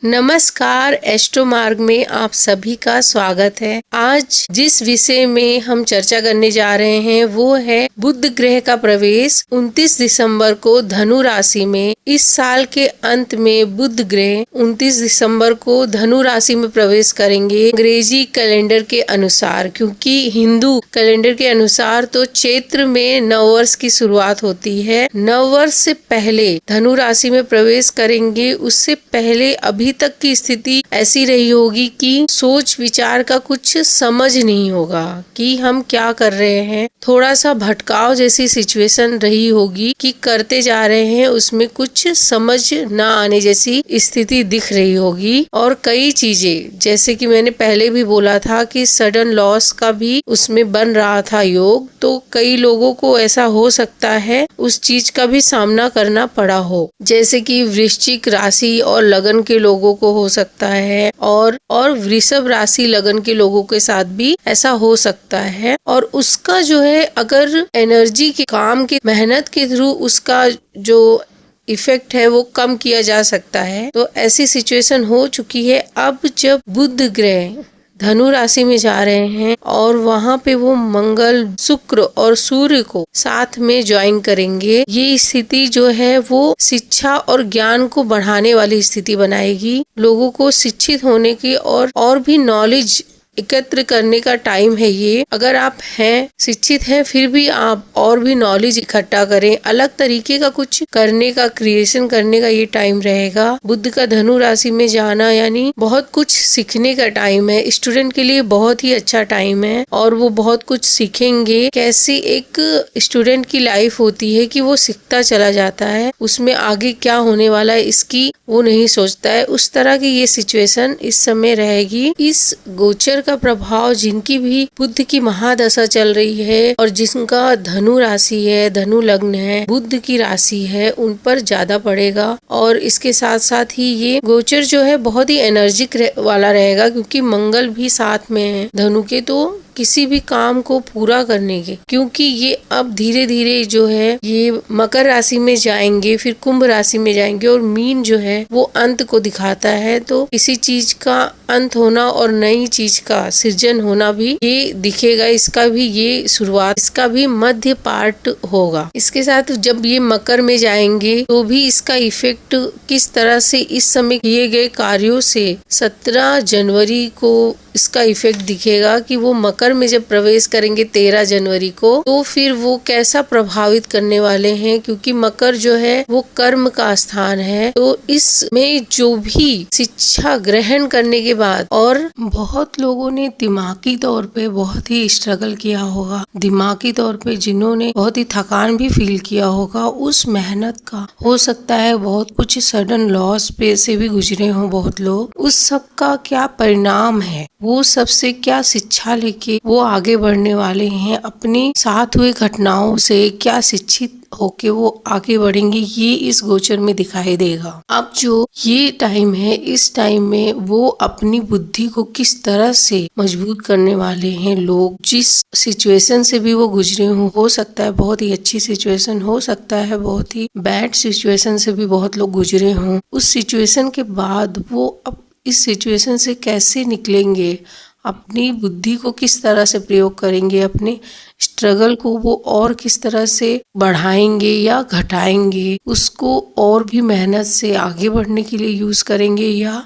नमस्कार, एस्ट्रो मार्ग में आप सभी का स्वागत है। आज जिस विषय में हम चर्चा करने जा रहे हैं वो है बुध ग्रह का प्रवेश 29 दिसंबर को धनु राशि में। इस साल के अंत में बुध ग्रह 29 दिसंबर को धनु राशि में प्रवेश करेंगे अंग्रेजी कैलेंडर के अनुसार, क्योंकि हिंदू कैलेंडर के अनुसार तो चैत्र में नववर्ष की शुरुआत होती है। नववर्ष से पहले धनु राशि में प्रवेश करेंगे। उससे पहले अभी तक की स्थिति ऐसी रही होगी कि सोच विचार का कुछ समझ नहीं होगा कि हम क्या कर रहे हैं। थोड़ा सा भटकाव जैसी सिचुएशन रही होगी कि करते जा रहे हैं, उसमें कुछ समझ ना आने जैसी स्थिति दिख रही होगी। और कई चीजें, जैसे कि मैंने पहले भी बोला था कि सडन लॉस का भी उसमें बन रहा था योग, तो कई लोगों को ऐसा हो सकता है उस चीज का भी सामना करना पड़ा हो, जैसे कि वृश्चिक राशि और लगन के लोगों को हो सकता है, और वृषभ राशि लगन के लोगों के साथ भी ऐसा हो सकता है। और उसका जो है, अगर एनर्जी के काम की मेहनत के थ्रू उसका जो इफेक्ट है वो कम किया जा सकता है। तो ऐसी सिचुएशन हो चुकी है। अब जब बुध ग्रह धनु राशि में जा रहे हैं और वहाँ पे वो मंगल, शुक्र और सूर्य को साथ में ज्वाइन करेंगे, ये स्थिति जो है वो शिक्षा और ज्ञान को बढ़ाने वाली स्थिति बनाएगी। लोगों को शिक्षित होने की और भी नॉलेज एकत्र करने का टाइम है ये। अगर आप हैं, शिक्षित हैं, फिर भी आप और भी नॉलेज इकट्ठा करें, अलग तरीके का कुछ करने का, क्रिएशन करने का ये टाइम रहेगा। बुध का धनु राशि में जाना यानी बहुत कुछ सीखने का टाइम है। स्टूडेंट के लिए बहुत ही अच्छा टाइम है और वो बहुत कुछ सीखेंगे। कैसी एक स्टूडेंट की लाइफ होती है कि वो सीखता चला जाता है, उसमें आगे क्या होने वाला है इसकी वो नहीं सोचता है। उस तरह की ये सिचुएशन इस समय रहेगी। इस गोचर का प्रभाव जिनकी भी बुध की महादशा चल रही है और जिनका धनु राशि है, धनु लग्न है, बुध की राशि है, उन पर ज्यादा पड़ेगा। और इसके साथ साथ ही ये गोचर जो है बहुत ही एनर्जिक वाला रहेगा, क्योंकि मंगल भी साथ में है धनु के, तो किसी भी काम को पूरा करने के, क्योंकि ये अब धीरे धीरे जो है ये मकर राशि में जाएंगे, फिर कुंभ राशि में जाएंगे, और मीन जो है वो अंत को दिखाता है। तो किसी चीज का अंत होना और नई चीज का सृजन होना भी ये दिखेगा। इसका भी ये शुरुआत, इसका भी मध्य पार्ट होगा। इसके साथ जब ये मकर में जाएंगे तो भी इसका इफेक्ट किस तरह से इस समय किए गए कार्यों से 17 जनवरी को इसका इफेक्ट दिखेगा कि वो मकर में जब प्रवेश करेंगे 13 जनवरी को, तो फिर वो कैसा प्रभावित करने वाले हैं, क्योंकि मकर जो है वो कर्म का स्थान है। तो इसमें जो भी शिक्षा ग्रहण करने के बाद, और बहुत लोगों ने दिमागी तौर पे बहुत ही स्ट्रगल किया होगा, दिमागी तौर पे जिन्होंने बहुत ही थकान भी फील किया होगा, उस मेहनत का हो सकता है बहुत कुछ सडन लॉस पे से भी गुजरे हों बहुत लोग। उस सब का क्या परिणाम है, वो सबसे क्या शिक्षा लेके वो आगे बढ़ने वाले हैं, अपने साथ हुए घटनाओं से क्या शिक्षित होके वो आगे बढ़ेंगे, ये इस गोचर में दिखाई देगा। अब जो ये टाइम है, इस टाइम में वो अपनी बुद्धि को किस तरह से मजबूत करने वाले हैं। लोग जिस सिचुएशन से भी वो गुजरे हों, हो सकता है बहुत ही अच्छी सिचुएशन, हो सकता है बहुत ही बैड सिचुएशन से भी बहुत लोग गुजरे हों। उस सिचुएशन के बाद वो अब इस सिचुएशन से कैसे निकलेंगे, अपनी बुद्धि को किस तरह से प्रयोग करेंगे, अपने स्ट्रगल को वो और किस तरह से बढ़ाएंगे या घटाएंगे, उसको और भी मेहनत से आगे बढ़ने के लिए यूज करेंगे या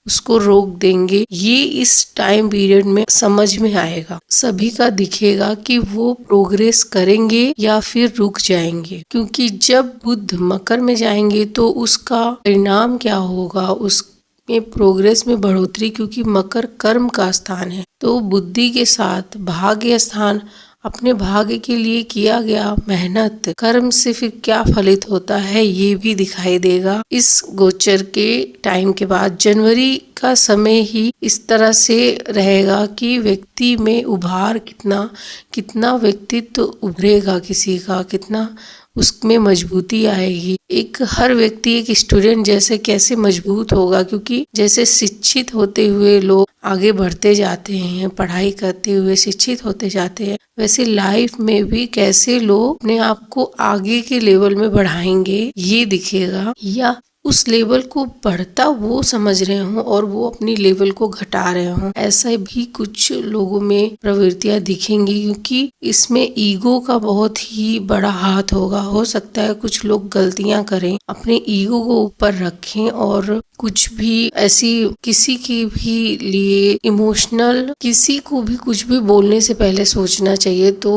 उसको रोक देंगे, ये इस टाइम पीरियड में समझ में आएगा। सभी का दिखेगा कि वो प्रोग्रेस करेंगे या फिर रुक जाएंगे, क्योंकि जब बुध मकर में जाएंगे तो उसका परिणाम क्या होगा, उस में प्रोग्रेस में बढ़ोतरी, क्योंकि मकर कर्म का स्थान है। तो बुद्धि के साथ भाग्य स्थान, अपने भाग्य के लिए किया गया मेहनत, कर्म से फिर क्या फलित होता है ये भी दिखाई देगा। इस गोचर के टाइम के बाद जनवरी का समय ही इस तरह से रहेगा कि व्यक्ति में उभार कितना व्यक्तित्व उभरेगा, किसी का कितना उसमें मजबूती आएगी। एक हर व्यक्ति एक स्टूडेंट जैसे कैसे मजबूत होगा, क्योंकि जैसे शिक्षित होते हुए लोग आगे बढ़ते जाते हैं, पढ़ाई करते हुए शिक्षित होते जाते हैं, वैसे लाइफ में भी कैसे लोग अपने आप को आगे के लेवल में बढ़ाएंगे ये दिखेगा। या उस लेवल को बढ़ता वो समझ रहे हों और वो अपनी लेवल को घटा रहे हों। ऐसा भी कुछ लोगों में प्रवृत्तियां दिखेंगी, क्योंकि इसमें ईगो का बहुत ही बड़ा हाथ होगा। हो सकता है कुछ लोग गलतियां करें, अपने ईगो को ऊपर रखें और कुछ भी ऐसी किसी के भी लिए इमोशनल, किसी को भी कुछ भी बोलने से पहले सोचना चाहिए। तो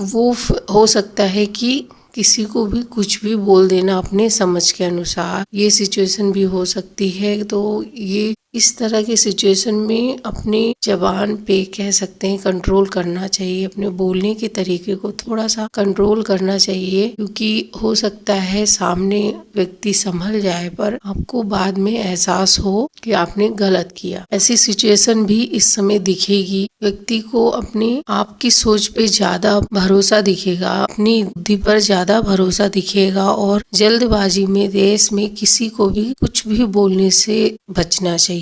वो हो सकता है कि किसी को भी कुछ भी बोल देना अपने समझ के अनुसार, ये सिचुएशन भी हो सकती है। तो ये इस तरह की सिचुएशन में अपने जबान पे कह सकते हैं कंट्रोल करना चाहिए, अपने बोलने के तरीके को थोड़ा सा कंट्रोल करना चाहिए, क्योंकि हो सकता है सामने व्यक्ति संभल जाए पर आपको बाद में एहसास हो कि आपने गलत किया। ऐसी सिचुएशन भी इस समय दिखेगी। व्यक्ति को अपने आप की सोच पे ज्यादा भरोसा दिखेगा, अपनी बुद्धि पर ज्यादा भरोसा दिखेगा और जल्दबाजी में, रेस में किसी को भी कुछ भी बोलने से बचना चाहिए।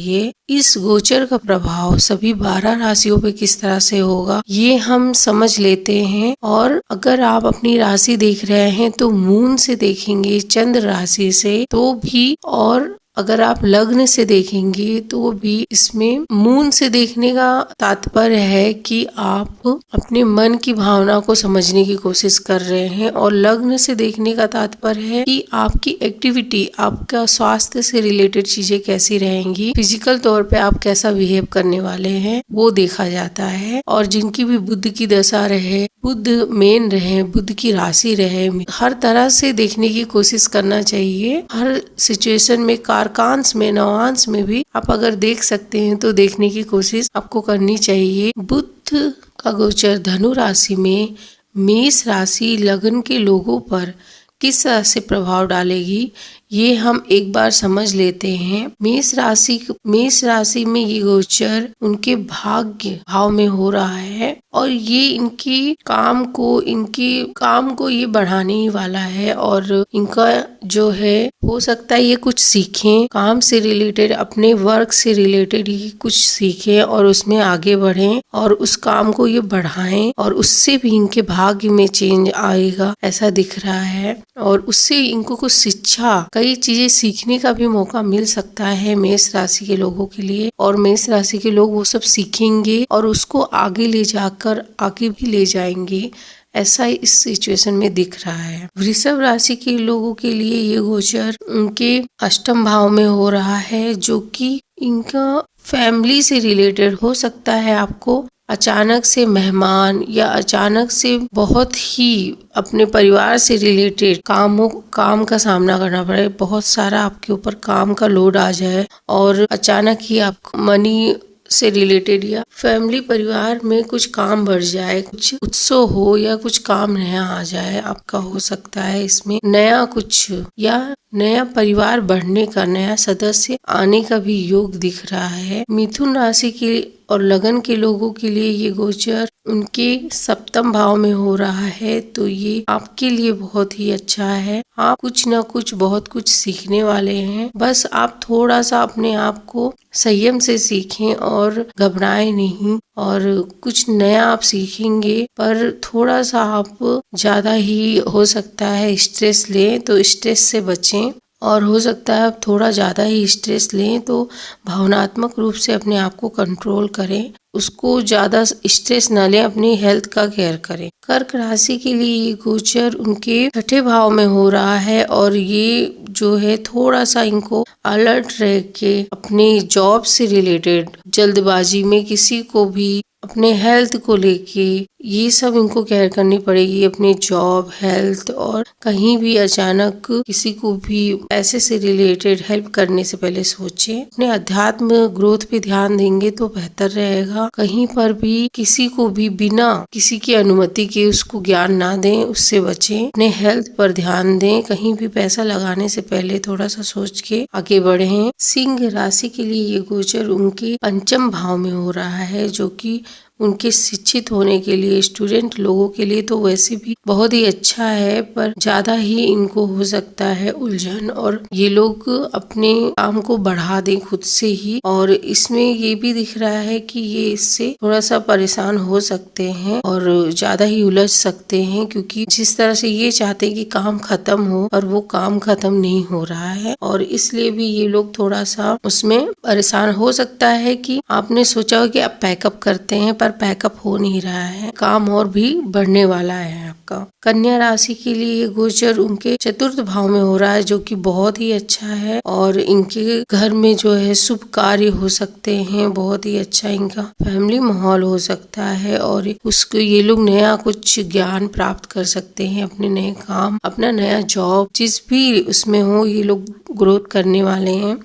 इस गोचर का प्रभाव सभी 12 राशियों पे किस तरह से होगा ये हम समझ लेते हैं। और अगर आप अपनी राशि देख रहे हैं तो मून से देखेंगे, चंद्र राशि से तो भी, और अगर आप लग्न से देखेंगे तो भी इसमें मून से देखने का तात्पर्य है कि आप अपने मन की भावना को समझने की कोशिश कर रहे हैं, और लग्न से देखने का तात्पर्य है कि आपकी एक्टिविटी, आपका स्वास्थ्य से रिलेटेड चीजें कैसी रहेंगी, फिजिकल तौर पे आप कैसा बिहेव करने वाले हैं वो देखा जाता है। और जिनकी भी बुध की दशा रहे, बुध मेन रहे, बुध की राशि रहे, हर तरह से देखने की कोशिश करना चाहिए। हर सिचुएशन में, कारकांश में, नवांश में भी आप अगर देख सकते हैं तो देखने की कोशिश आपको करनी चाहिए। बुध का गोचर धनु राशि में मेष राशि लग्न के लोगों पर किस तरह से प्रभाव डालेगी ये हम एक बार समझ लेते हैं। मेष राशि में ये गोचर उनके भाग्य भाव में हो रहा है और ये इनके काम को ये बढ़ाने ही वाला है। और इनका जो है, हो सकता है ये कुछ सीखें, काम से रिलेटेड, अपने वर्क से रिलेटेड ही कुछ सीखें और उसमें आगे बढ़ें और उस काम को ये बढ़ाएं, और उससे भी इनके भाग्य में चेंज आएगा ऐसा दिख रहा है। और उससे इनको कुछ शिक्षा, कई चीजें सीखने का भी मौका मिल सकता है मेष राशि के लोगों के लिए, और मेष राशि के लोग वो सब सीखेंगे और उसको आगे ले जाकर आगे भी ले जाएंगे, ऐसा इस सिचुएशन में दिख रहा है। वृषभ राशि के लोगों के लिए ये गोचर उनके अष्टम भाव में हो रहा है, जो कि इनका फैमिली से रिलेटेड हो सकता है। आपको अचानक से मेहमान या अचानक से बहुत ही अपने परिवार से रिलेटेड काम का सामना करना पड़े, बहुत सारा आपके ऊपर काम का लोड आ जाए और अचानक ही आपको मनी से रिलेटेड या फैमिली परिवार में कुछ काम बढ़ जाए, कुछ उत्सव हो या कुछ काम नया आ जाए आपका, हो सकता है इसमें नया कुछ या नया परिवार बढ़ने का, नया सदस्य आने का भी योग दिख रहा है। मिथुन राशि के और लगन के लोगों के लिए ये गोचर उनके सप्तम भाव में हो रहा है, तो ये आपके लिए बहुत ही अच्छा है। आप कुछ न कुछ बहुत कुछ सीखने वाले हैं, बस आप थोड़ा सा अपने आप को संयम से सीखें और घबराएं नहीं, और कुछ नया आप सीखेंगे पर थोड़ा सा आप ज्यादा ही हो सकता है स्ट्रेस लें, तो स्ट्रेस से बचें। और हो सकता है आप थोड़ा ज़्यादा ही स्ट्रेस लें तो भावनात्मक रूप से अपने आप को कंट्रोल करें, उसको ज़्यादा स्ट्रेस न लें, अपनी हेल्थ का केयर करें। कर्क राशि के लिए ये गोचर उनके छठे भाव में हो रहा है, और ये जो है थोड़ा सा इनको अलर्ट रह के अपने जॉब से रिलेटेड, जल्दबाजी में किसी को भी अपने हेल्थ को लेके ये सब इनको केयर करनी पड़ेगी, अपने जॉब, हेल्थ, और कहीं भी अचानक किसी को भी पैसे से रिलेटेड हेल्प करने से पहले सोचें। अपने अध्यात्म ग्रोथ पे ध्यान देंगे तो बेहतर रहेगा। कहीं पर भी किसी को भी बिना किसी की अनुमति के उसको ज्ञान ना दें, उससे बचें। अपने हेल्थ पर ध्यान दें, कहीं भी पैसा लगाने से पहले थोड़ा सा सोच के आगे बढ़ें। सिंह राशि के लिए ये गोचर उनके पंचम भाव में हो रहा है, जो कि उनके शिक्षित होने के लिए, स्टूडेंट लोगों के लिए तो वैसे भी बहुत ही अच्छा है, पर ज्यादा ही इनको हो सकता है उलझन और ये लोग अपने काम को बढ़ा दें खुद से ही। और इसमें ये भी दिख रहा है कि ये इससे थोड़ा सा परेशान हो सकते हैं और ज्यादा ही उलझ सकते हैं, क्योंकि जिस तरह से ये चाहते हैं कि काम खत्म हो और वो काम खत्म नहीं हो रहा है, और इसलिए भी ये लोग थोड़ा सा उसमें परेशान हो सकता है कि आपने सोचा हो कि आप पैकअप करते हैं पर पैकअप हो नहीं रहा है, काम और भी बढ़ने वाला है आपका। कन्या राशि के लिए ये गोचर उनके चतुर्थ भाव में हो रहा है, जो कि बहुत ही अच्छा है और इनके घर में जो है शुभ कार्य हो सकते हैं, बहुत ही अच्छा इनका फैमिली माहौल हो सकता है और उसको ये लोग नया कुछ ज्ञान प्राप्त कर सकते हैं, अपने नए काम, अपना नया जॉब, जिस भी उसमें हो ये लोग ग्रोथ करने वाले हैं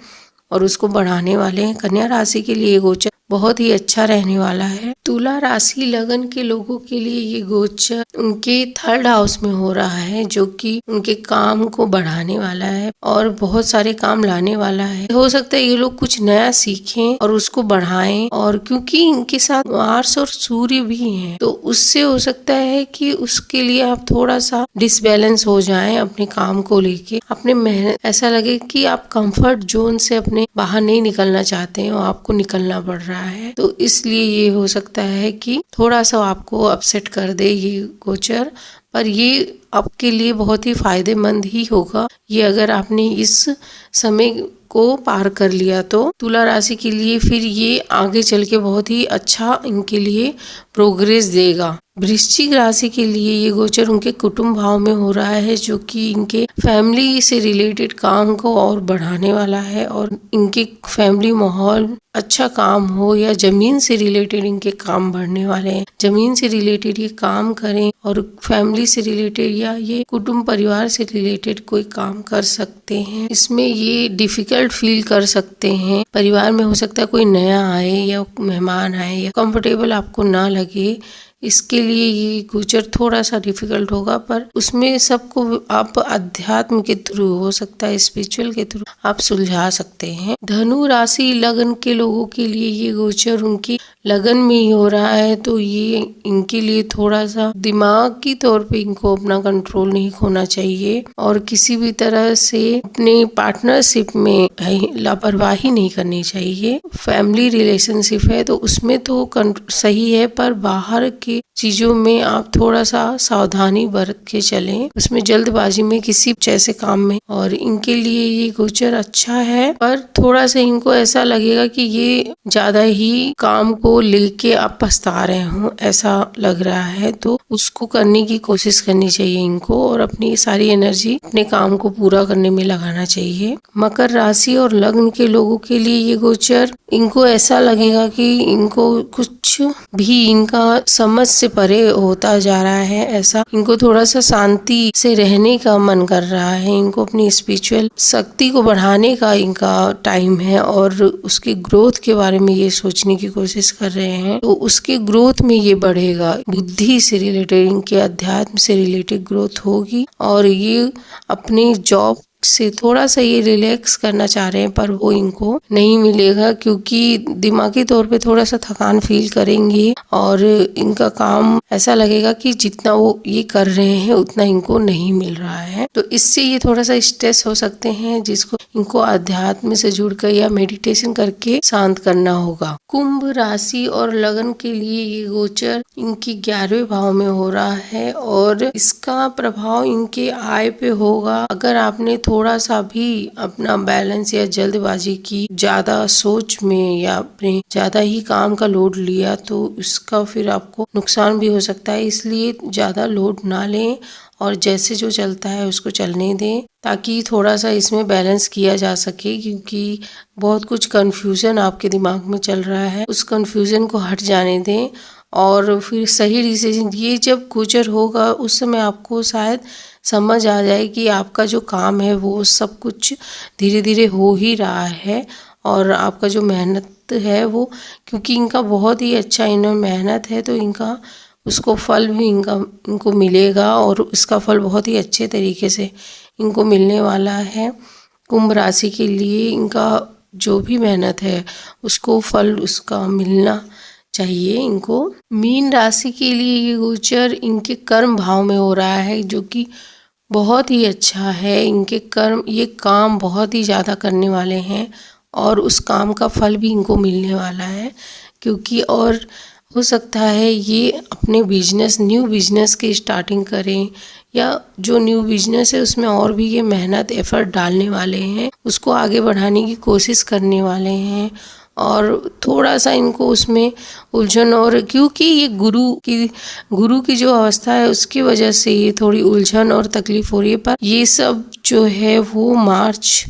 और उसको बढ़ाने वाले हैं। कन्या राशि के लिए ये गोचर बहुत ही अच्छा रहने वाला है। तुला राशि लगन के लोगों के लिए ये गोचर उनके थर्ड हाउस में हो रहा है, जो कि उनके काम को बढ़ाने वाला है और बहुत सारे काम लाने वाला है। हो सकता है ये लोग कुछ नया सीखें और उसको बढ़ाएं, और क्योंकि इनके साथ मार्स और सूर्य भी हैं, तो उससे हो सकता है कि उसके लिए आप थोड़ा सा डिसबैलेंस हो जाएं अपने काम को लेके, अपने मेहनत, ऐसा लगे कि आप कंफर्ट जोन से अपने बाहर नहीं निकलना चाहते हैं और आपको निकलना पड़ रहा है। तो इसलिए ये हो सकता है कि थोड़ा सा आपको अपसेट कर दे ये गोचर, पर ये आपके लिए बहुत ही फायदेमंद ही होगा ये अगर आपने इस समय को पार कर लिया तो। तुला राशि के लिए फिर ये आगे चल के बहुत ही अच्छा इनके लिए प्रोग्रेस देगा। वृश्चिक राशि के लिए ये गोचर उनके कुटुंब भाव में हो रहा है, जो कि इनके फैमिली से रिलेटेड काम को और बढ़ाने वाला है और इनके फैमिली माहौल, अच्छा काम हो या जमीन से रिलेटेड इनके काम बढ़ने वाले हैं, जमीन से रिलेटेड ये काम करें और फैमिली से रिलेटेड या ये कुटुंब परिवार से रिलेटेड कोई काम कर सकते हैं। इसमें ये डिफिकल्ट फील कर सकते हैं, परिवार में हो सकता है कोई नया आए या मेहमान आए या कंफर्टेबल आपको ना लगे, इसके लिए ये गोचर थोड़ा सा डिफिकल्ट होगा, पर उसमें सबको आप अध्यात्म के थ्रू, हो सकता है स्पिरिचुअल के थ्रू आप सुलझा सकते हैं। धनु राशि लगन के लोगों के लिए ये गोचर उनकी लगन में ही हो रहा है, तो ये इनके लिए थोड़ा सा दिमागी तौर पे इनको अपना कंट्रोल नहीं खोना चाहिए और किसी भी तरह से अपने पार्टनरशिप में लापरवाही नहीं करनी चाहिए। फैमिली रिलेशनशिप है तो उसमें तो सही है, पर बाहर के चीजों में आप थोड़ा सा सावधानी बरत के चलें, उसमें जल्दबाजी में किसी ऐसे काम में। और इनके लिए ये गोचर अच्छा है, पर थोड़ा सा इनको ऐसा लगेगा कि ये ज्यादा ही काम को लेके आप पछता रहे हो, ऐसा लग रहा है, तो उसको करने की कोशिश करनी चाहिए इनको और अपनी सारी एनर्जी अपने काम को पूरा करने में लगाना चाहिए। मकर राशि और लग्न के लोगों के लिए ये गोचर इनको ऐसा लगेगा कि इनको कुछ भी इनका समझ से परे होता जा रहा है, ऐसा इनको थोड़ा सा शांति से रहने का मन कर रहा है, इनको अपनी स्पिरिचुअल शक्ति को बढ़ाने का इनका टाइम है और उसकी ग्रोथ के बारे में ये सोचने की कोशिश कर रहे हैं, तो उसके ग्रोथ में ये बढ़ेगा, बुद्धि से रिलेटेड, इनके अध्यात्म से रिलेटेड ग्रोथ होगी और ये अपने जॉब से थोड़ा सा ये रिलैक्स करना चाह रहे हैं, पर वो इनको नहीं मिलेगा क्योंकि दिमागी तौर पे थोड़ा सा थकान फील करेंगे और इनका काम ऐसा लगेगा कि जितना वो ये कर रहे हैं उतना इनको नहीं मिल रहा है, तो इससे ये थोड़ा सा स्ट्रेस हो सकते हैं, जिसको इनको अध्यात्म से जुड़कर या मेडिटेशन करके शांत करना होगा। कुंभ राशि और लगन के लिए ये गोचर इनकी 11वें भाव में हो रहा है और इसका प्रभाव इनके आय पे होगा। अगर आपने थोड़ा सा भी अपना बैलेंस या जल्दबाजी की, ज्यादा सोच में या अपने ज्यादा ही काम का लोड लिया, तो इसका फिर आपको नुकसान भी हो सकता है, इसलिए ज्यादा लोड ना लें और जैसे जो चलता है उसको चलने दें, ताकि थोड़ा सा इसमें बैलेंस किया जा सके, क्योंकि बहुत कुछ कंफ्यूजन आपके दिमाग में चल रहा है, उस कंफ्यूजन को हट जाने दें और फिर सही डिसीजन, ये जब गोचर होगा उस समय आपको शायद समझ आ जाए कि आपका जो काम है वो सब कुछ धीरे धीरे हो ही रहा है और आपका जो मेहनत है वो, क्योंकि इनका बहुत ही अच्छा इन्हों मेहनत है, तो इनका उसको फल भी इनको मिलेगा और इसका फल बहुत ही अच्छे तरीके से इनको मिलने वाला है। कुंभ राशि के लिए इनका जो भी मेहनत है उसको फल उसका मिलना चाहिए इनको। मीन राशि के लिए ये गोचर इनके कर्म भाव में हो रहा है, जो कि बहुत ही अच्छा है। इनके कर्म, ये काम बहुत ही ज़्यादा करने वाले हैं और उस काम का फल भी इनको मिलने वाला है, क्योंकि और हो सकता है ये अपने बिजनेस, न्यू बिजनेस की स्टार्टिंग करें, या जो न्यू बिजनेस है उसमें और भी ये मेहनत एफर्ट डालने वाले हैं, उसको आगे बढ़ाने की कोशिश करने वाले हैं। और थोड़ा सा इनको उसमें उलझन, और क्योंकि ये गुरु की जो अवस्था है उसकी वजह से ये थोड़ी उलझन और तकलीफ हो रही है, पर ये सब जो है वो मार्च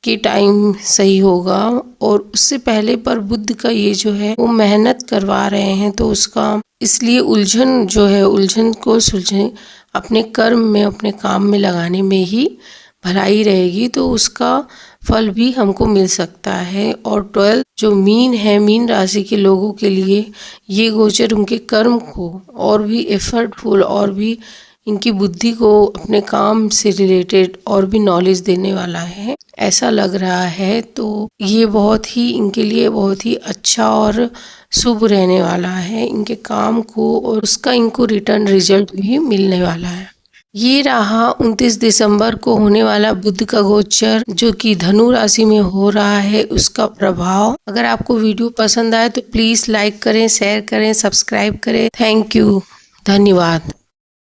के टाइम सही होगा। और उससे पहले पर बुध का ये जो है वो मेहनत करवा रहे हैं, तो उसका इसलिए उलझन जो है, उलझन को सुलझे अपने कर्म में, अपने काम में लगाने में ही भलाई रहेगी, तो उसका फल भी हमको मिल सकता है। और 12 जो मीन है, मीन राशि के लोगों के लिए ये गोचर उनके कर्म को और भी एफर्टफुल, और भी इनकी बुद्धि को अपने काम से रिलेटेड और भी नॉलेज देने वाला है, ऐसा लग रहा है। तो ये बहुत ही इनके लिए बहुत ही अच्छा और शुभ रहने वाला है इनके काम को, और उसका इनको रिटर्न रिजल्ट भी मिलने वाला है। ये रहा 29 दिसंबर को होने वाला बुध का गोचर, जो कि धनु राशि में हो रहा है, उसका प्रभाव। अगर आपको वीडियो पसंद आए तो प्लीज लाइक करें, शेयर करें, सब्सक्राइब करें। थैंक यू, धन्यवाद।